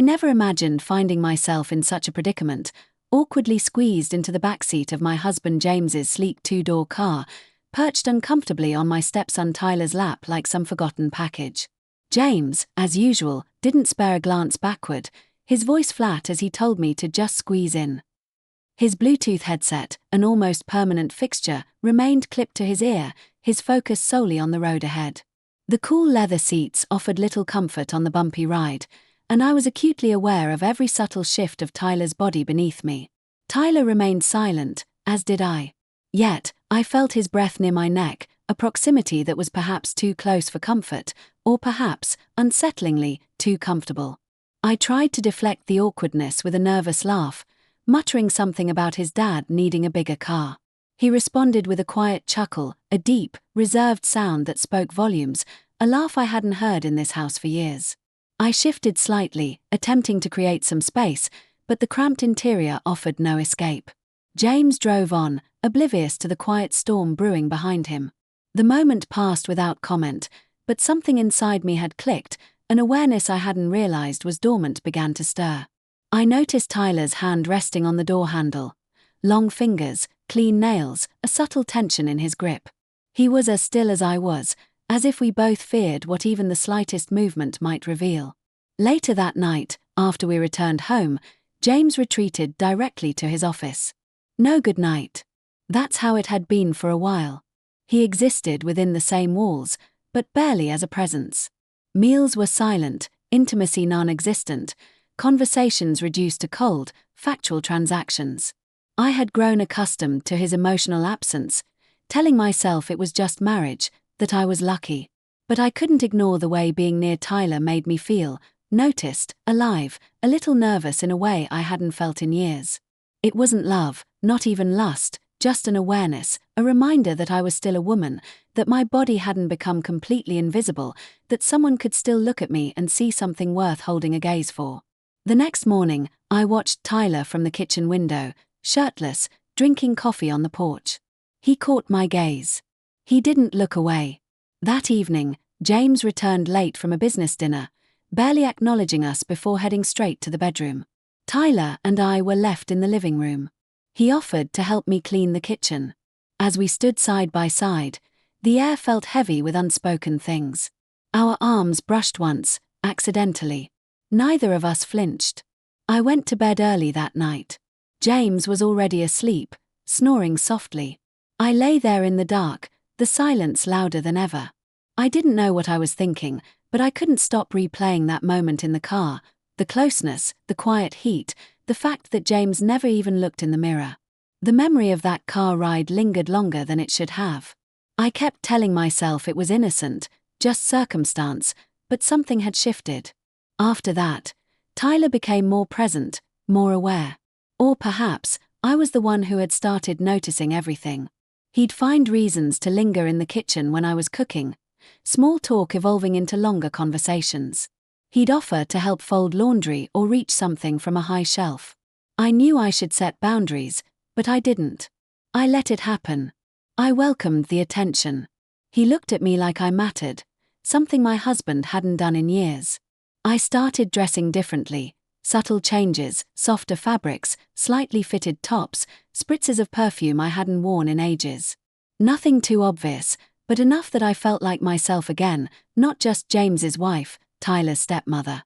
never imagined finding myself in such a predicament, awkwardly squeezed into the backseat of my husband James's sleek two-door car, perched uncomfortably on my stepson Tyler's lap like some forgotten package. James, as usual, didn't spare a glance backward, his voice flat as he told me to just squeeze in. His Bluetooth headset, an almost permanent fixture, remained clipped to his ear, his focus solely on the road ahead. The cool leather seats offered little comfort on the bumpy ride, and I was acutely aware of every subtle shift of Tyler's body beneath me. Tyler remained silent, as did I. Yet, I felt his breath near my neck, a proximity that was perhaps too close for comfort, or perhaps, unsettlingly, too comfortable. I tried to deflect the awkwardness with a nervous laugh, muttering something about his dad needing a bigger car. He responded with a quiet chuckle, a deep, reserved sound that spoke volumes, a laugh I hadn't heard in this house for years. I shifted slightly, attempting to create some space, but the cramped interior offered no escape. James drove on, oblivious to the quiet storm brewing behind him. The moment passed without comment, but something inside me had clicked, an awareness I hadn't realized was dormant began to stir. I noticed Tyler's hand resting on the door handle. Long fingers, clean nails, a subtle tension in his grip. He was as still as I was, as if we both feared what even the slightest movement might reveal. Later that night, after we returned home, James retreated directly to his office. No good night. That's how it had been for a while. He existed within the same walls, but barely as a presence. Meals were silent, intimacy non-existent, conversations reduced to cold, factual transactions. I had grown accustomed to his emotional absence, telling myself it was just marriage, that I was lucky. But I couldn't ignore the way being near Tyler made me feel, noticed, alive, a little nervous in a way I hadn't felt in years. It wasn't love, not even lust, just an awareness, a reminder that I was still a woman, that my body hadn't become completely invisible, that someone could still look at me and see something worth holding a gaze for. The next morning, I watched Tyler from the kitchen window, shirtless, drinking coffee on the porch. He caught my gaze. He didn't look away. That evening, James returned late from a business dinner, barely acknowledging us before heading straight to the bedroom. Tyler and I were left in the living room. He offered to help me clean the kitchen. As we stood side by side, the air felt heavy with unspoken things. Our arms brushed once, accidentally. Neither of us flinched. I went to bed early that night. James was already asleep, snoring softly. I lay there in the dark, the silence louder than ever. I didn't know what I was thinking, but I couldn't stop replaying that moment in the car, the closeness, the quiet heat, the fact that James never even looked in the mirror. The memory of that car ride lingered longer than it should have. I kept telling myself it was innocent, just circumstance, but something had shifted. After that, Tyler became more present, more aware. Or perhaps, I was the one who had started noticing everything. He'd find reasons to linger in the kitchen when I was cooking, small talk evolving into longer conversations. He'd offer to help fold laundry or reach something from a high shelf. I knew I should set boundaries, but I didn't. I let it happen. I welcomed the attention. He looked at me like I mattered, something my husband hadn't done in years. I started dressing differently, subtle changes, softer fabrics, slightly fitted tops, spritzes of perfume I hadn't worn in ages. Nothing too obvious, but enough that I felt like myself again, not just James's wife, Tyler's stepmother.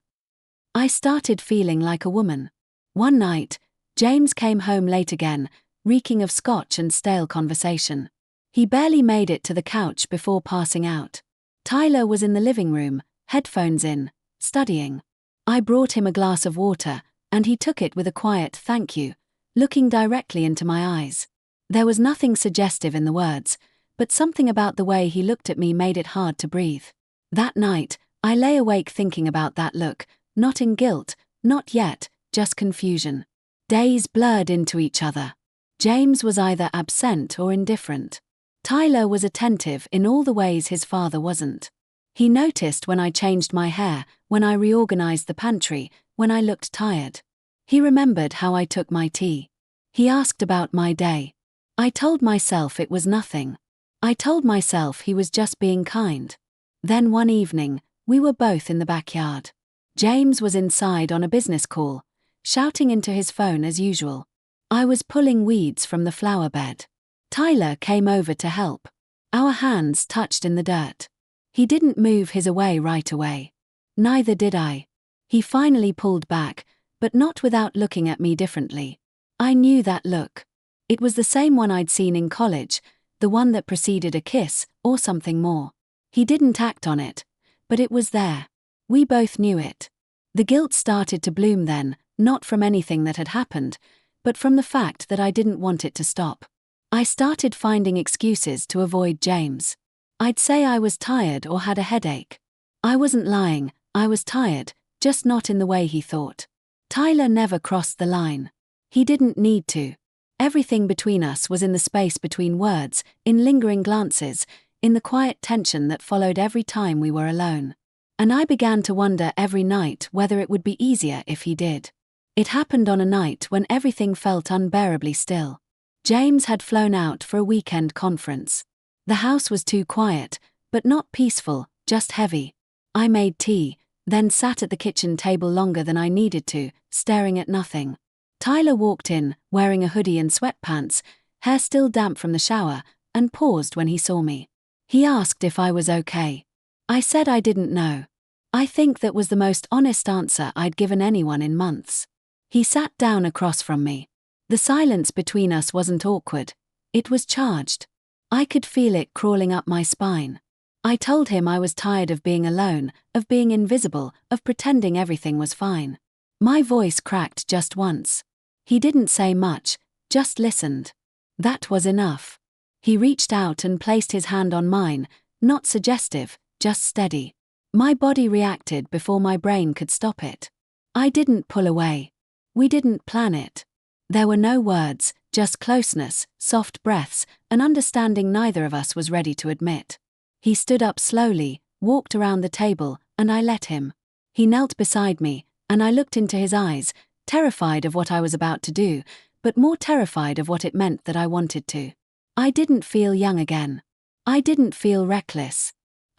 I started feeling like a woman. One night, James came home late again, reeking of scotch and stale conversation. He barely made it to the couch before passing out. Tyler was in the living room, headphones in, studying. I brought him a glass of water, and he took it with a quiet thank you, looking directly into my eyes. There was nothing suggestive in the words, but something about the way he looked at me made it hard to breathe. That night, I lay awake thinking about that look, not in guilt, not yet, just confusion. Days blurred into each other. James was either absent or indifferent. Tyler was attentive in all the ways his father wasn't. He noticed when I changed my hair, when I reorganized the pantry, when I looked tired. He remembered how I took my tea. He asked about my day. I told myself it was nothing. I told myself he was just being kind. Then one evening, we were both in the backyard. James was inside on a business call, shouting into his phone as usual. I was pulling weeds from the flower bed. Tyler came over to help. Our hands touched in the dirt. He didn't move his away right away. Neither did I. He finally pulled back, but not without looking at me differently. I knew that look. It was the same one I'd seen in college, the one that preceded a kiss, or something more. He didn't act on it, but it was there. We both knew it. The guilt started to bloom then, not from anything that had happened, but from the fact that I didn't want it to stop. I started finding excuses to avoid James. I'd say I was tired or had a headache. I wasn't lying, I was tired, just not in the way he thought. Tyler never crossed the line. He didn't need to. Everything between us was in the space between words, in lingering glances, in the quiet tension that followed every time we were alone. And I began to wonder every night whether it would be easier if he did. It happened on a night when everything felt unbearably still. James had flown out for a weekend conference. The house was too quiet, but not peaceful, just heavy. I made tea, then sat at the kitchen table longer than I needed to, staring at nothing. Tyler walked in, wearing a hoodie and sweatpants, hair still damp from the shower, and paused when he saw me. He asked if I was okay. I said I didn't know. I think that was the most honest answer I'd given anyone in months. He sat down across from me. The silence between us wasn't awkward. It was charged. I could feel it crawling up my spine. I told him I was tired of being alone, of being invisible, of pretending everything was fine. My voice cracked just once. He didn't say much, just listened. That was enough. He reached out and placed his hand on mine, not suggestive, just steady. My body reacted before my brain could stop it. I didn't pull away. We didn't plan it. There were no words, just closeness, soft breaths, an understanding neither of us was ready to admit. He stood up slowly, walked around the table, and I let him. He knelt beside me, and I looked into his eyes, terrified of what I was about to do, but more terrified of what it meant that I wanted to. I didn't feel young again. I didn't feel reckless.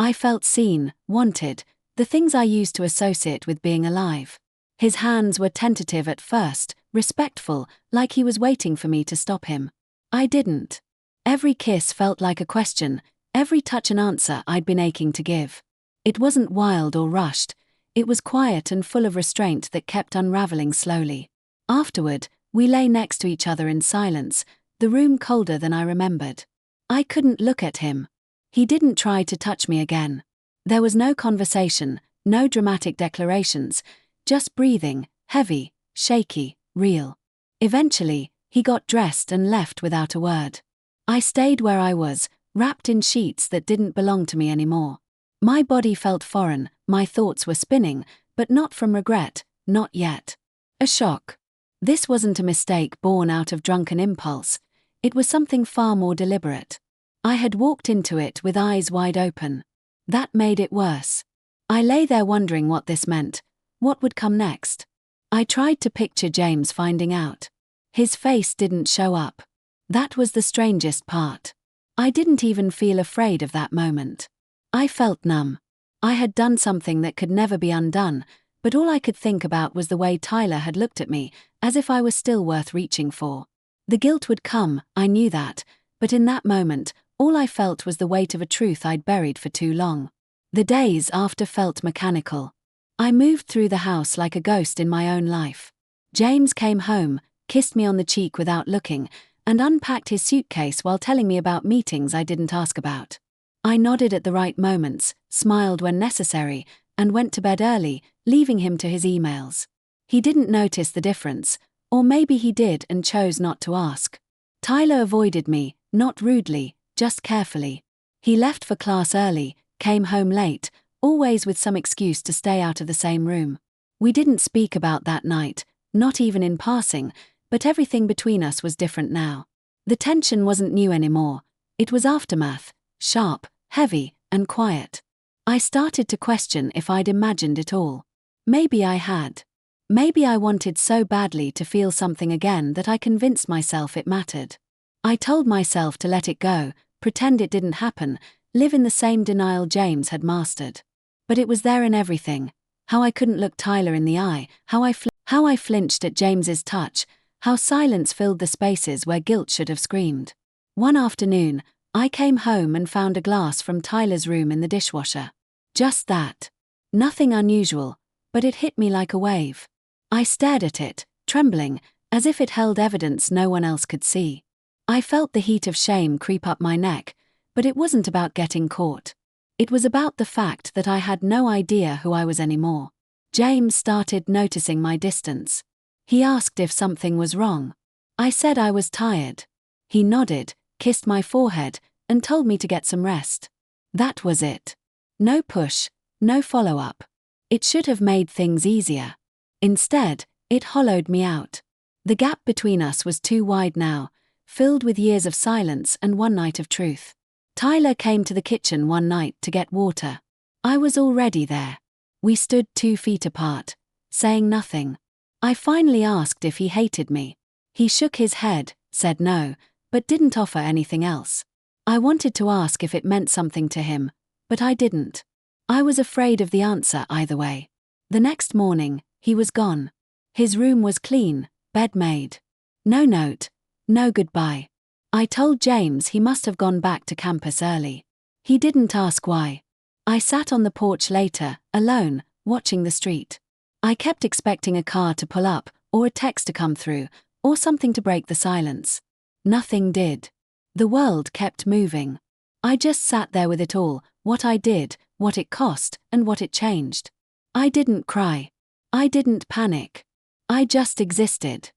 I felt seen, wanted, the things I used to associate with being alive. His hands were tentative at first, respectful, like he was waiting for me to stop him. I didn't. Every kiss felt like a question, every touch an answer I'd been aching to give. It wasn't wild or rushed. It was quiet and full of restraint that kept unraveling slowly. Afterward, we lay next to each other in silence, the room colder than I remembered. I couldn't look at him. He didn't try to touch me again. There was no conversation, no dramatic declarations, just breathing, heavy, shaky, real. Eventually, he got dressed and left without a word. I stayed where I was, wrapped in sheets that didn't belong to me anymore. My body felt foreign, my thoughts were spinning, but not from regret, not yet. A shock. This wasn't a mistake born out of drunken impulse. It was something far more deliberate. I had walked into it with eyes wide open. That made it worse. I lay there wondering what this meant, what would come next. I tried to picture James finding out. His face didn't show up. That was the strangest part. I didn't even feel afraid of that moment. I felt numb. I had done something that could never be undone, but all I could think about was the way Tyler had looked at me, as if I was still worth reaching for. The guilt would come, I knew that, but in that moment, all I felt was the weight of a truth I'd buried for too long. The days after felt mechanical. I moved through the house like a ghost in my own life. James came home, kissed me on the cheek without looking, and unpacked his suitcase while telling me about meetings I didn't ask about. I nodded at the right moments, smiled when necessary, and went to bed early, leaving him to his emails. He didn't notice the difference, or maybe he did and chose not to ask. Tyler avoided me, not rudely, just carefully. He left for class early, came home late, always with some excuse to stay out of the same room. We didn't speak about that night, not even in passing, but everything between us was different now. The tension wasn't new anymore. It was aftermath, sharp, heavy, and quiet. I started to question if I'd imagined it all. Maybe I had. Maybe I wanted so badly to feel something again that I convinced myself it mattered. I told myself to let it go, pretend it didn't happen, live in the same denial James had mastered. But it was there in everything. How I couldn't look Tyler in the eye, how I flinched at James's touch, how silence filled the spaces where guilt should have screamed. One afternoon, I came home and found a glass from Tyler's room in the dishwasher. Just that. Nothing unusual, but it hit me like a wave. I stared at it, trembling, as if it held evidence no one else could see. I felt the heat of shame creep up my neck, but it wasn't about getting caught. It was about the fact that I had no idea who I was anymore. James started noticing my distance. He asked if something was wrong. I said I was tired. He nodded, kissed my forehead, and told me to get some rest. That was it. No push, no follow-up. It should have made things easier. Instead, it hollowed me out. The gap between us was too wide now, filled with years of silence and one night of truth. Tyler came to the kitchen one night to get water. I was already there. We stood 2 feet apart, saying nothing. I finally asked if he hated me. He shook his head, said no, but didn't offer anything else. I wanted to ask if it meant something to him, but I didn't. I was afraid of the answer either way. The next morning, he was gone. His room was clean, bed made. No note, no goodbye. I told James he must have gone back to campus early. He didn't ask why. I sat on the porch later, alone, watching the street. I kept expecting a car to pull up, or a text to come through, or something to break the silence. Nothing did. The world kept moving. I just sat there with it all, what I did, what it cost, and what it changed. I didn't cry. I didn't panic. I just existed.